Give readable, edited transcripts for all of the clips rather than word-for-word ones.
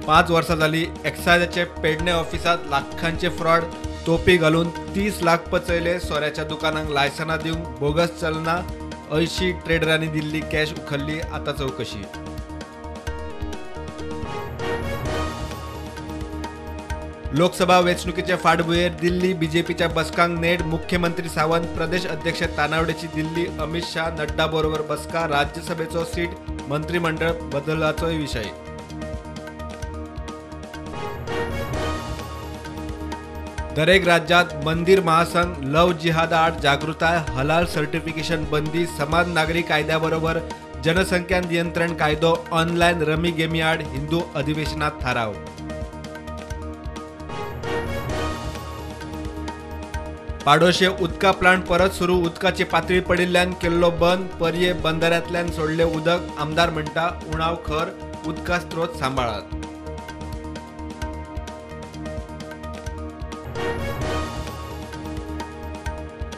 5 वर्सां जाली एक्सायजाचे पेडणे ऑफिसात लाखांचे फ्रॉड, तोपी घालून 30 लाख पचयले. सोऱ्याच्या दुकानांक लायसनां दिवंक बोगस चलना, 80 ट्रेडरांनी दिल्ली कॅश उखल्ली. आतां चवकशी. लोकसभा वेंचणुकेचे फाटभुंयेर दिल्ली बीजेपीच्या बसकांक नेट. मुख्यमंत्री सावंत, प्रदेश अध्यक्ष तानावडेची दिल्ली. अमित शाह, नड्डा बरोबर बसका. राज्यसभेचो सीट मंत्रिमंडळ बदलाचोय विशय. दरेक राज्यात मंदिर महासंघ. लव जिहादा आड जागृताय. हलाल सर्टिफिकेशन बंदी. समान नागरी कायद्याबरोबर जनसंख्या नियंत्रण कायदो. ऑनलायन रमी गेमी आड हिंदू अधिवेशनात थाराव. पाडोशे उदका प्लांट परत सुरू. उदकाची पातळी पडिल्ल्यान केल्लो बंद. पर्ये बंधाऱ्यांतल्यान सोडले उदक. आमदार म्हणटा उणाव खर. उदका स्त्रोत सांबाळात.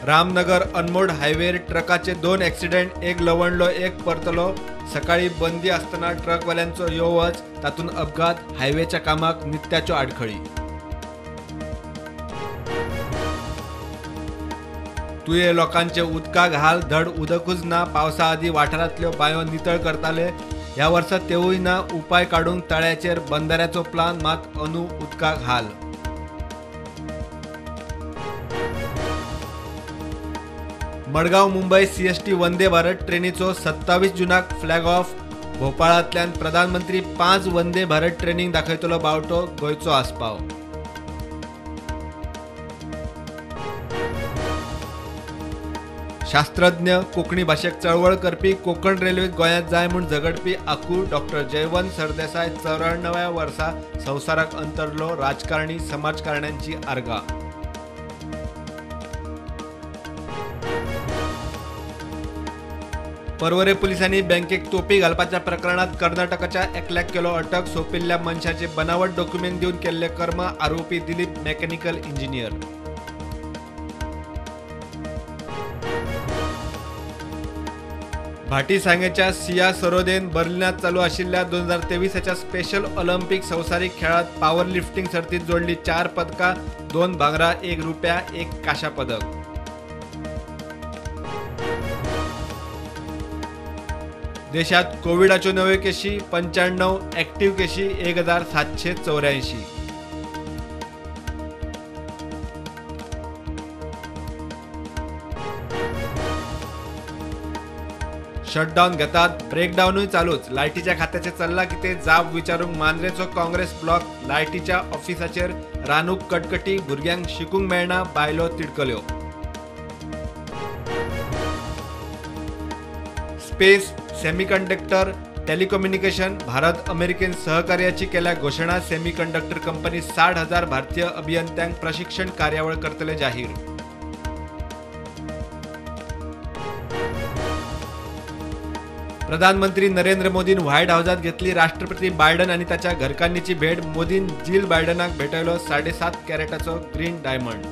रामनगर अनमोड हायवेर ट्रकाचे 2 ॲक्सिडेंट. एक लवणलो, एक परतलो. सकाळी बंदी असताना ट्रकवाल्यांचो यो वच, तातूंत अपघात. हायवेच्या कामाक नित्याच्यो आडखळी. तुये लोकांचे उदकाक हाल. धड उदकूच ना. पावसा आदी वाठारांतल्यो बांयो नितळ करताले. ह्या वर्सा तेवूय ना. उपाय काडूंक तळ्याचेर बंधाऱ्याचो प्लान, मात अंदू उदकाक हाल. मडगांव मुंबई सीएसटी वंदे भारत ट्रेनीचो 27 जूनाक फ्लॅग ऑफ. भोपाळांतल्यान प्रधानमंत्री 5 वंदे भारत ट्रेनींक दाखयतलो बावटो. गोंयचो आस्पाव. शास्त्रज्ञ, कोंकणी भाशेक चळवळ करपी, कोंकण रेल्वेक गोंयांत जाय म्हूण झगडपी आंकू डॉ. जयवंत सरदेसाय 94व्या वर्सा संवसाराक अंतरलो. राजकारणी, समाजकारण्यांची आर्गां. पर्वरे पुलिसांनी बँकेक तोपी घालपाच्या प्रकरणात कर्नाटकाच्या एकल्याक केलो अटक. सोंपिल्ल्या मनशाचे बनावट डॉक्युमेंट दिवन केल्ले कर्म. आरोपी दिलीप मेकॅनिकल इंजिनियर. भाटी सांगेच्या सिया सरोदेन बर्लिनात चालू आशिल्ल्या 2023च्या स्पेशल ऑलिंपिक संवसारीक खेळात पॉवर लिफ्टिंग सर्तीत जोडली 4 पदकां. 2 भांगरा, 1 रुप्या, 1 कांशा पदक. देशात कोविडाच्यो नव्यो केशी 95. ॲक्टिव्ह केशी 1784. शटडाऊन घेतात. ब्रेकडाऊनूय चालूच. लायटीच्या खात्याचे चल्ला कितें जाप विचारूंक मांद्रेचो काँग्रेस ब्लॉक. लायटीच्या ऑफिसाचेर रानूक कटकटी. भुरग्यांक शिकूंक मेळना. बायलो तिडकल्यो. Space, semiconductor, telecommunication. भारत अमेरिकेन सहकार्याची केल्या घोषणा. सेमीकंडक्टर कंपनी 60,000 भारतीय अभियंत्यांक प्रशिक्षण कार्यावळ करतले जाहीर. प्रधानमंत्री नरेंद्र मोदीन व्हाईट हाऊसात घेतली राष्ट्रपती बायडन आणि त्याच्या घरकान्नीची भेट. मोदीन जिल बायडनाक भेटयलो 7.5 कॅरेटाचो ग्रीन डायमंड.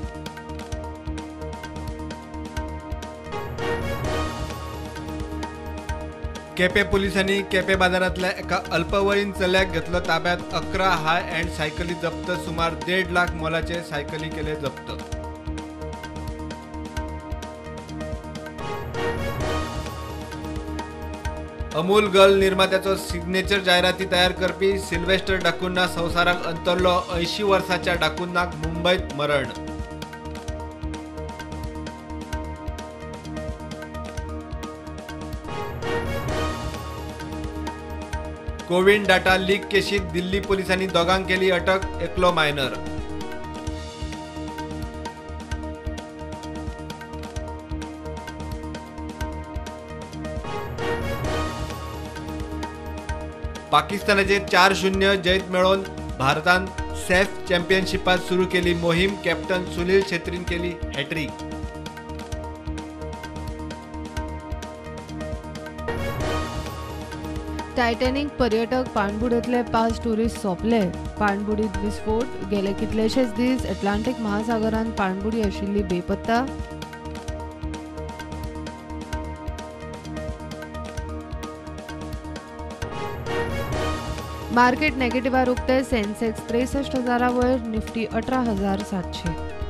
केपें पुलिसांनी केपें बाजारांतल्या एका अल्पवयीन चल्याक घेतलो ताब्यात. 11 हाय एंड सायकली जप्त. सुमार 1.5 लाख मोलाचे सायकली केले जप्त. अमूल गर्ल निर्मात्याचो सिग्नेचर जायराती तयार करपी सिल्वेस्टर डाकुन्ना संवसाराक अंतरलो. 80 वर्साच्या डाकुन्नाक मुंबईत मरण. कोविन डाटा लीक केशीत दिल्ली पोलिसांनी दोगांक केली अटक. एकलो मायनर. पाकिस्तानाचे 4-0 जैत मेळोवन भारतान सॅफ चॅम्पियनशिपात सुरू केली मोहीम. कॅप्टन सुनील छेत्रीन केली हॅट्रिक. टायटॅनिक पर्यटक पाणबुडींतले 5 टुरिस्ट सोंपले. पाणबुडींत विस्फोट. गेले कितलेशेच दीस अटलांटीक महासागरांत पाणबुडी आशिल्ली बेपत्ता. मार्केट नेगेटिव्हार उक्ते सेन्सेक्स 63,000 वयर, निफ्टी 18,700.